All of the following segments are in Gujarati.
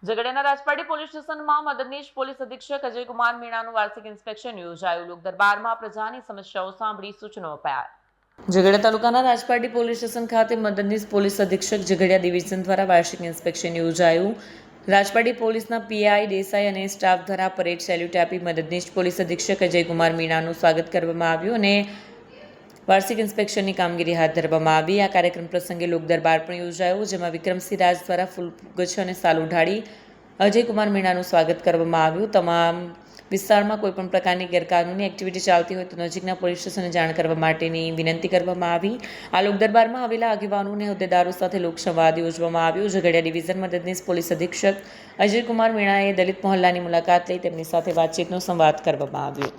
ઝઘડિયાના રાજપાટી પોલીસ સ્ટેશનમાં મદદનીશ પોલીસ અધિક્ષક અજયકુમાર મીણાનું વાર્ષિક ઇન્સ્પેક્શન યોજાયું. લોક દરબારમાં પ્રજાની સમસ્યાઓ સાંભળી સૂચનો અપાયા. ઝઘડિયા તાલુકાના રાજપાટી પોલીસ સ્ટેશન ખાતે મદદનીશ પોલીસ અધિક્ષક ઝઘડિયા ડિવિઝન દ્વારા વાર્ષિક ઇન્સ્પેક્શન યોજાયું. રાજપાટી પોલીસના પીઆઈ દેસાઈ અને સ્ટાફ દ્વારા પરેડ સેલ્યુટ આપી મદદનીશ પોલીસ અધિક્ષક અજયકુમાર મીણાનું સ્વાગત કરવામાં આવ્યું અને વાર્ષિક ઇન્સ્પેક્શનની કામગીરી હાથ ધરવામાં આવી. આ કાર્યક્રમ પ્રસંગે લોક દરબાર પણ યોજાયો, જેમાં વિક્રમસિંહ રાજ દ્વારા ફૂલગુચ્છ અને સાલ ઉઢાડી અજયકુમાર મીણાનું સ્વાગત કરવામાં આવ્યું. તમામ વિસ્તારમાં કોઈપણ પ્રકારની ગેરકાનૂની એક્ટિવિટી ચાલતી હોય તો નજીકના પોલીસ સ્ટેશને જાણ કરવા માટેની વિનંતી કરવામાં આવી. આ લોક દરબારમાં આવેલા આગેવાનો અને હોદ્દેદારો સાથે લોકસંવાદ યોજવામાં આવ્યો. ઝઘડિયા ડિવિઝન મદદનીશ પોલીસ અધિક્ષક અજયકુમાર મીણાએ દલિત મહોલ્લાની મુલાકાત લઈ તેમની સાથે વાતચીતનો સંવાદ કરવામાં આવ્યો.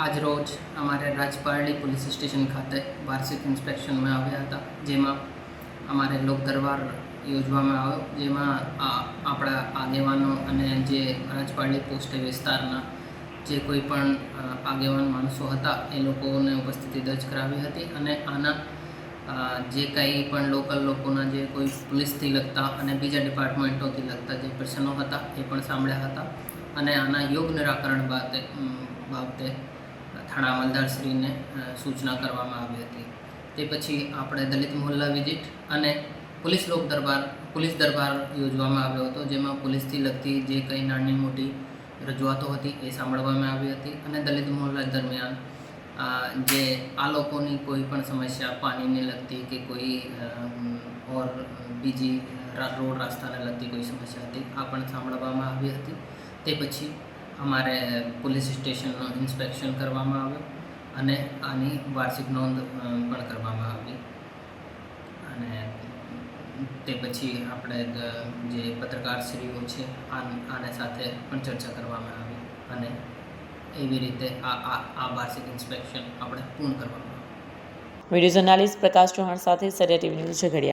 આજ રોજ અમારે રાજપારડી પોલીસ સ્ટેશન ખાતે વાર્ષિક ઇન્સ્પેક્શનમાં આવ્યા હતા, જેમાં અમારે લોક દરબાર યોજવામાં આવ્યો, જેમાં આપણા આગેવાનો અને જે રાજપારડી પોસ્ટ વિસ્તારના જે કોઈ પણ આગેવાન માણસો હતા એ લોકોને ઉપસ્થિતિ દર્જ કરાવી હતી અને આના જે કંઈ પણ લોકલ લોકોના જે કોઈ પોલીસથી લગતા અને બીજા ડિપાર્ટમેન્ટોથી લગતા જે પ્રશ્નો હતા એ પણ સાંભળ્યા હતા અને આના યોગ્ય નિરાકરણ બાબતે થાણા અમલદારશ્રીને સૂચના કરવામાં આવી હતી. તે પછી આપણે દલિત મહોલ્લા વિઝિટ અને પોલીસ દરબાર યોજવામાં આવ્યો હતો, જેમાં પોલીસથી લગતી જે કંઈ નાની મોટી રજૂઆતો હતી એ સાંભળવામાં આવી હતી અને દલિત મહોલ્લા દરમિયાન જે આ લોકોની કોઈ પણ સમસ્યા પાણીને લગતી કે કોઈ ઓર બીજી રોડ રસ્તાને લગતી કોઈ સમસ્યા હતી આ પણ સાંભળવામાં આવી હતી. તે પછી અમારે પોલીસ સ્ટેશનનું ઇન્સ્પેક્શન કરવામાં આવ્યું અને આની વાર્ષિક નોંધ પણ કરવામાં આવી અને તે પછી આપણે જે પત્રકારશ્રીઓ છે આને સાથે પણ ચર્ચા કરવામાં આવી અને એવી રીતે આ વાર્ષિક ઇન્સ્પેક્શન આપણે પૂર્ણ કરવામાં આવ્યું. વિડીયો જર્નાલિસ્ટ પ્રકાશ ચૌહાણ સાથે સરિયા ટીવી ન્યૂઝ ઝઘડિયા.